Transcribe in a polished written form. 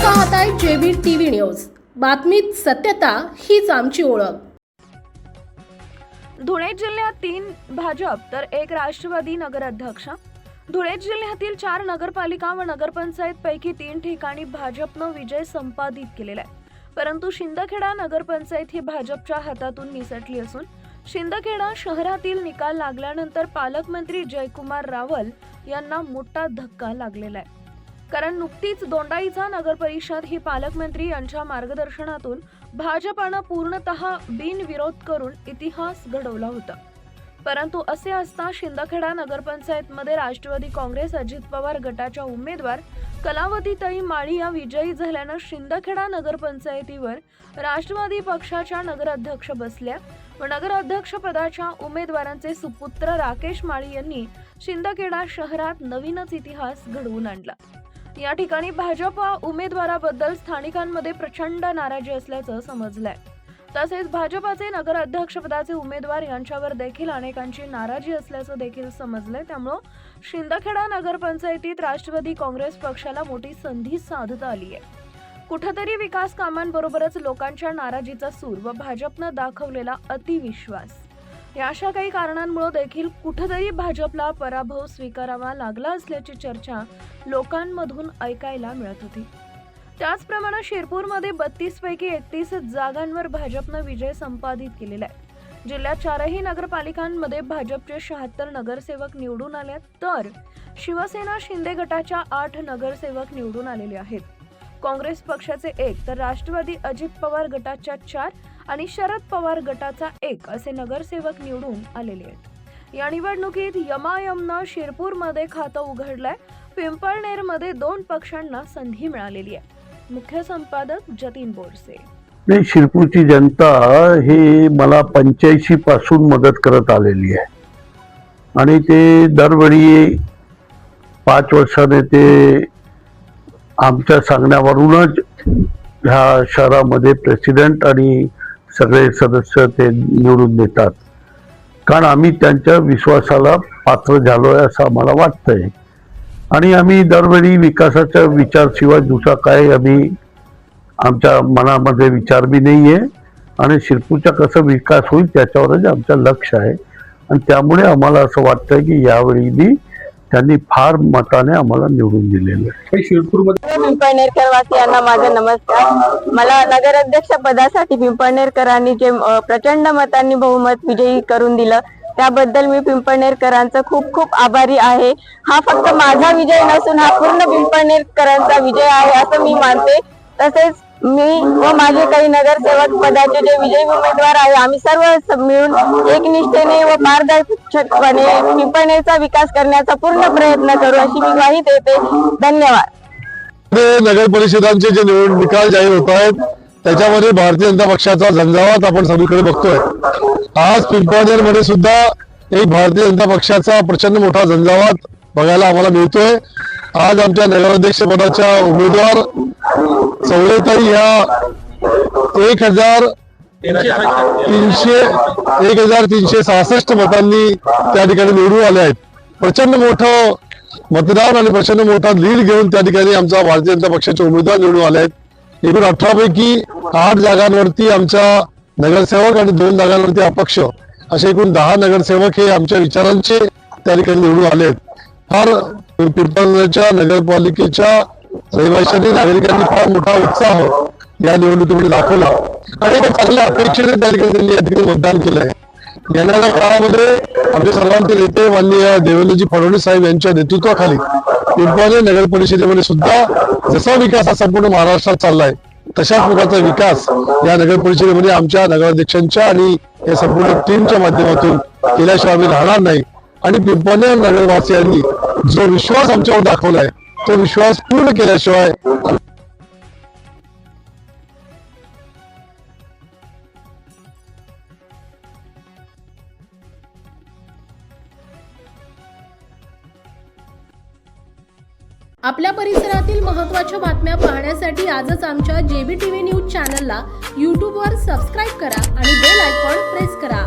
पाहताय JB TV news. बातमीत सत्यता हीच आमची ओळख। धुळे जिल्ह्यात 3 भाजप तर 1 राष्ट्रवादी नगराध्यक्ष। धुळे जिल्ह्यातील 4 नगरपालिका व नगरपंचायत पैकी 3 ठिकाणी भाजपनं विजय संपादित केलेला आहे। परंतु शिंदखेडा नगरपंचायत ही भाजपच्या हातातून निसटली असून शिंदखेडा शहरातील निकाल लागल्यानंतर पालकमंत्री जयकुमार रावल यांना मोठा धक्का लागलेला आहे। कारण नुकतीच दोंडाईचा नगरपरिषद ही पालकमंत्री यांच्या मार्गदर्शनातून भाजपानं पूर्णतः बिनविरोध करून इतिहास घडवला होता। परंतु असे असता शिंदखेडा नगरपंचायतमध्ये राष्ट्रवादी काँग्रेस अजित पवार गटाच्या उमेदवार कलावतीताई माळी या विजयी झाल्यानं शिंदखेडा नगरपंचायतीवर राष्ट्रवादी पक्षाच्या नगराध्यक्ष बसल्या व नगराध्यक्ष पदाच्या उमेदवारांचे सुपुत्र राकेश माळी यांनी शिंदखेडा शहरात नवीनच इतिहास घडवून आणला। या ठिकाणी भाजप उमेदवाराबद्दल स्थानिकांमध्ये प्रचंड नाराजी असल्याचं समजलंय। तसेच भाजपाचे नगराध्यक्षपदाचे उमेदवार यांच्यावर देखील अनेकांची नाराजी असल्याचं देखील समजलंय। त्यामुळे शिंदखेडा नगरपंचायतीत राष्ट्रवादी काँग्रेस पक्षाला मोठी संधी साधता आली आहे। कुठेतरी विकास कामांबरोबरच लोकांच्या नाराजीचा सूर व भाजपनं दाखवलेला अतिविश्वास या अशा काही कारणांमुळे देखील कुठेतरी भाजपला पराभव स्वीकारावा लागला असल्याची चर्चा लोकांमधून ऐकायला मिळत होती। त्याचप्रमाणे शिरपूरमध्ये 32 पैकी 31 जागांवर भाजपनं विजय संपादित केलेला आहे। जिल्ह्यात 4ही नगरपालिकांमध्ये भाजपचे 76 नगरसेवक निवडून आले तर शिवसेना शिंदे गटाच्या 8 नगरसेवक निवडून आलेले आहेत। काँग्रेस पक्षाचे 1 तर राष्ट्रवादी अजित पवार गटाच्या 4 आणि शरद पवार गटाचा 1 असे नगरसेवक निवडून आलेले आहेत। या निवडणुकीत यमायमनं शिरपूरमध्ये खातं उघडलंय। पिंपळनेरमध्ये 2 पक्षांना संधी मिळालेली आहे। मुख्य संपादक जतीन बोरसे। शिरपूरची जनता ही मला 85 पासून मदत करत आलेली आहे आणि ते दरवेळी 5 वर्षाने ते आमच्या सांगण्यावरूनच ह्या शहरामध्ये प्रेसिडेंट आणि सगळे सदस्य ते निवडून देतात, कारण आम्ही त्यांच्या विश्वासाला पात्र झालोय असं आम्हाला वाटतंय। आणि आम्ही दरवेळी विकासाच्या विचारशिवाय दुसरा काय आम्ही आमच्या मनामध्ये विचार बी नाहीये आणि शिरपूरचा कसा विकास होईल त्याच्यावरच आमचं लक्ष आहे। आणि त्यामुळे आम्हाला असं वाटतंय की यावेळी बी त्यांनी फार मताने आम्हाला निवडून दिलेलं आहे। शिरपूरमध्ये पिंपळनेरकर वासियांना माझा नमस्कार। मला नगराध्यक्ष पदासाठी पिंपळनेरकरांनी जे प्रचंड मतांनी बहुमत विजयी करून दिलं त्याबद्दल मी पिंपळनेरकरांचा खूप खूप आभारी आहे। हा फक्त माझा विजय नसून हा पूर्ण पिंपळनेरकरांचा विजय आहे असं मी मानते। तसेच मी व माझे काही नगरसेवक पदाचे जे विजयी उमेदवार आहे आम्ही सर्व मिळून एकनिष्ठेने व पारदर्शकपणे पिंपळनेरचा विकास करण्याचा पूर्ण प्रयत्न करू अशी मी ग्वाही देते। धन्यवाद। नगर परिषदांचे जे निकाल जाहीर होत आहेत त्याच्यामध्ये भारतीय जनता पक्षाचा झंझावात आपण सगळीकडे बघतोय। आज पिंपळनेरमध्ये सुद्धा एक भारतीय जनता पक्षाचा प्रचंड मोठा झंझावात बघायला आम्हाला मिळतोय। आज आमच्या नगराध्यक्ष पदाच्या उमेदवार सवलेताई ह्या 1366 मतांनी त्या ठिकाणी निवडून आले आहेत। प्रचंड मोठं मतदान आणि प्रचंड मोठा लीड घेऊन त्या ठिकाणी आमचा भारतीय जनता पक्षाचे उमेदवार निवडून आले आहेत। एकूण 18 पैकी 8 जागांवरती आमचा नगरसेवक आणि 2 जागांवरती अपक्ष असे एकूण 10 नगरसेवक हे आमच्या विचारांचे त्या ठिकाणी निवडून आले आहेत। फार पिंपळनेरच्या नगरपालिकेच्या रहिवाशांनी नागरिकांनी फार मोठा उत्साह या निवडणुकीमध्ये दाखवला आणि चांगल्या अपेक्षेने त्या ठिकाणी त्यांनी या ठिकाणी मतदान केलंय। येणाऱ्या काळामध्ये आमचे सर्वांचे नेते माननीय देवेंद्रजी फडणवीस साहेब यांच्या नेतृत्वाखाली पिंपळनेर नगर परिषदेमध्ये सुद्धा जसा विकास हा संपूर्ण महाराष्ट्रात चाललाय तशाच प्रकारचा विकास या नगर परिषदेमध्ये आमच्या नगराध्यक्षांच्या आणि या संपूर्ण टीमच्या माध्यमातून केल्याशिवाय आम्ही राहणार नाही। आणि पिंपळनेर नगरवासियांनी जो विश्वास आमच्यावर दाखवलाय तो विश्वास पूर्ण केल्याशिवाय आपल्या परिसरातील महत्त्वाच्या बातम्या पाहण्यासाठी आजच आमच्या जेबी टीव्ही न्यूज चॅनलला YouTube वर सबस्क्राइब करा आणि बेल आयकॉन प्रेस करा।